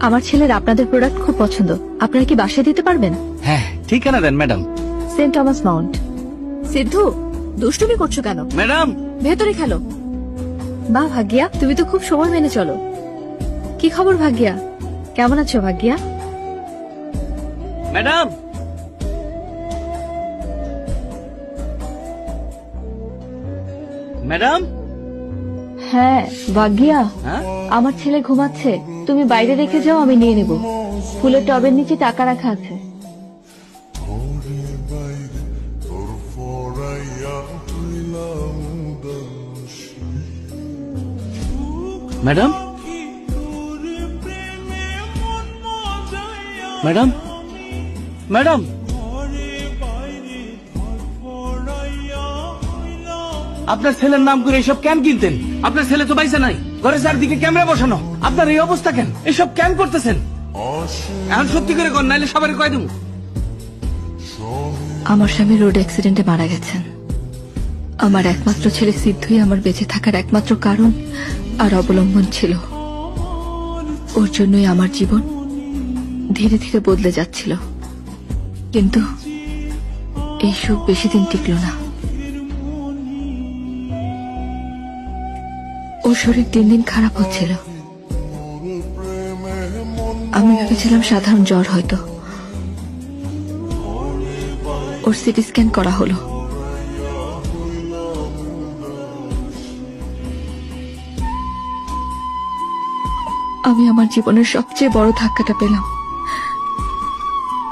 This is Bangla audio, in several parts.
আমার ছেলের আপনাদের প্রোডাক্ট খুব পছন্দ। আপনারা কি বাসায় দিতে পারবেন? হ্যাঁ, ঠিকানা দেন madam. Saint Thomas Mount. Siddhu, দুষ্টুমি করছো কেন? ম্যাডাম, ভেতরে খেলো। বাহ ভাগ্যা, তুমি তো খুব সময় মেনে চলো। কি খবর ভাগ্যা? কেমন আছো ভাগ্যা? Madam, madam. হ্যাঁ ভাগ্যা, হ্যাঁ, আমার ছেলে ঘুমাচ্ছে, তুমি বাইরে রেখে যাও, আমি নিয়ে নেব। ফুলের টবের নিচে টাকা রাখা আছে। Madam, madam, madam. আপনার ছেলের নাম করে এসব কেন কিনতেন? আপনার ছেলে তো বাইসা নাই, ঘরে চারদিকে ক্যামেরা বসানো। আপনার এই অবস্থা কেন? এসব কেন করতেছেন? এখন সত্যি করে কর, নাইলে সবাই কয় দেবো। আমার স্বামী রোড অ্যাক্সিডেন্টে মারা গেছেন। আমার একমাত্র ছেলে সিদ্ধুই আমার বেঁচে থাকার একমাত্র কারণ আর অবলম্বন ছিল। ওর জন্যই আমার জীবন ধীরে ধীরে বদলে যাচ্ছিল, কিন্তু এই সুখ বেশি দিন টিকল না। ওর শরীর দিন দিন খারাপ হচ্ছিল। আমি ভেবেছিলাম সাধারণ জ্বর হয়তো। ওর সিটি স্ক্যান করা হলো। আমি আমার জীবনের সবচেয়ে বড় ধাক্কাটা পেলাম।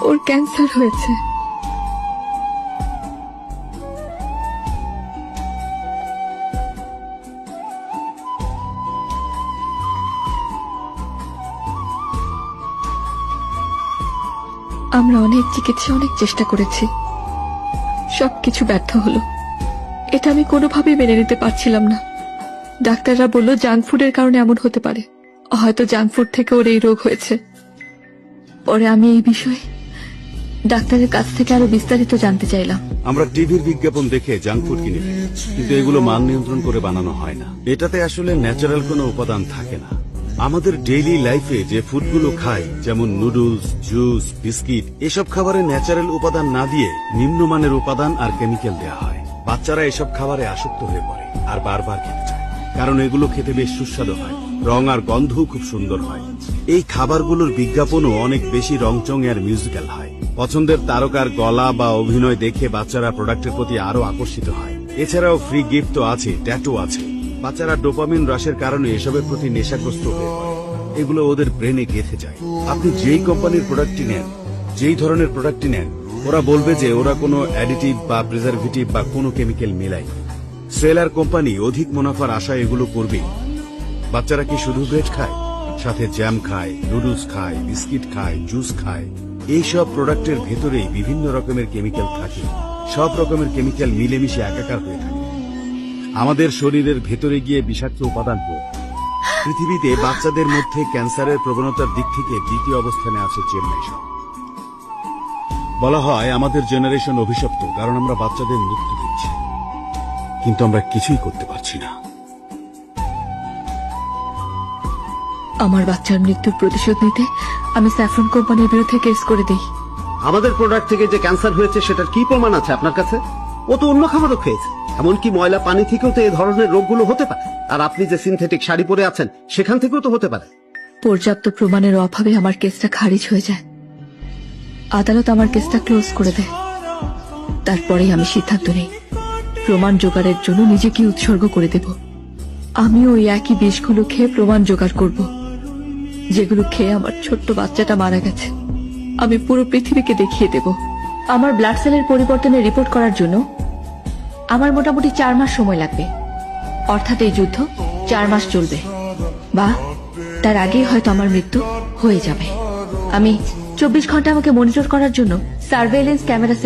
ওর ক্যান্সার হয়েছে। আমরা অনেক চিকিৎসা, অনেক চেষ্টা করেছি, সবকিছু ব্যর্থ হলো। এটা আমি কোনোভাবেই মেনে নিতে পারছিলাম না। ডাক্তাররা বলল জাঙ্ক ফুডের কারণে এমন হতে পারে, হয়তো জাঙ্ক ফুড থেকে ওর এই রোগ হয়েছে। পরে আমি এই বিষয়ে ডাক্তারের কাছ থেকে আরো বিস্তারিত জানতে চাইলাম। আমরা টিভির বিজ্ঞাপন দেখে জাঙ্ক ফুড কিনে ফেলি, কিন্তু এগুলো মান নিয়ন্ত্রণ করে বানানো হয় না। এটাতে আসলে ন্যাচারাল কোনো উপাদান থাকে না। আমাদের ডেইলি লাইফে যে ফুডগুলো খাই, যেমন নুডলস, জুস, বিস্কিট, এসব খাবারে ন্যাচারাল উপাদান না দিয়ে নিম্নমানের উপাদান আর কেমিক্যাল দেওয়া হয়। বাচ্চারা এসব খাবারে আসক্ত হয়ে পড়ে আর বারবার খেতে চায়, কারণ এগুলো খেতে বেশ সুস্বাদু হয়, রং আর গন্ধও খুব সুন্দর হয়। এই খাবারগুলোর বিজ্ঞাপনও অনেক বেশি রংচং আর মিউজিক্যাল হয়। পছন্দের তারকার গলা বা অভিনয় দেখে বাচ্চারা প্রোডাক্টের প্রতি আরো আকর্ষিত হয়। এছাড়াও ফ্রি গিফট তো আছে, ট্যাটু আছে। বাচ্চারা ডোপামিন রাশের কারণে এসবের প্রতি নেশাগ্রস্ত হয়ে পড়ে। এগুলো ওদের ব্রেনে গেঁথে যায়। আপনি যেই কোম্পানির প্রোডাক্টই নেন, যেই ধরনের প্রোডাক্টই নেন, ওরা বলবে যে ওরা কোনো অ্যাডিটিভ বা প্রিজারভেটিভ বা কোনো কেমিক্যাল মেলায়। সেলার কোম্পানি অধিক মুনাফার আশায় এগুলো করবে। বাচ্চারা কি শুধু ব্রেড খায়? সাথে জ্যাম খায়, নুডলস খায়, বিস্কিট খায়, জুস খায়। এইসব প্রোডাক্টের ভেতরেই বিভিন্ন রকমের কেমিক্যাল থাকে। সব রকমের কেমিক্যাল মিলেমিশে একাকার হয়ে থাকে, আমাদের শরীরের ভেতরে গিয়ে বিষাক্ত উপাদান হয়। পৃথিবীতে বাচ্চাদের মধ্যে ক্যান্সারের প্রবণতার দিক থেকে দ্বিতীয় অবস্থানে আছে চেন্নাই শহর। বলা হয় আমাদের জেনারেশন অভিশপ্ত, কারণ আমরা বাচ্চাদের মৃত্যু দিচ্ছি, কিন্তু আমরা কিছুই করতে পারছি না। আমার বাচ্চার মৃত্যুর প্রতিশোধ নিতে আমি স্যাফরন কোম্পানির বিরুদ্ধে কেস করে দিই। আমাদের প্রোডাক্ট থেকে যে ক্যান্সার হয়েছে সেটার কি প্রমাণ আছে আপনার কাছে? ও তো অন্য খাবারও খেয়েছে, এমনকি ময়লা পানি থেকেও তো এই ধরনের রোগগুলো হতে পারে। আর আপনি যে সিনথেটিক শাড়ি পরে আছেন সেখান থেকেও তো হতে পারে। পর্যাপ্ত প্রমাণের অভাবে আমার কেসটা খারিজ হয়ে যায়। আদালত আমার কেসটা ক্লোজ করে দেয়। তারপরেই আমি সিদ্ধান্ত নেই প্রমাণ জোগাড়ের জন্য নিজেকে উৎসর্গ করে দেব। আমি ওই একই বিষগুলো খেয়ে প্রমাণ জোগাড় করব, যেগুলো খেয়ে আমার ছোট্ট বাচ্চাটা মারা গেছে। আমি পুরো পৃথিবীকে দেখিয়ে দেব। আমার ব্লাড সেলের পরিবর্তনের রিপোর্ট করার জন্য আমার মোটামুটি 4 মাস সময় লাগবে। অর্থাৎ এই যুদ্ধ 4 মাস চলবে, বা তার আগেই হয়তো আমার মৃত্যু হয়ে যাবে। আমি 24 ঘন্টা আমাকে মনিটর করার জন্য সার্ভেইলেন্স ক্যামেরা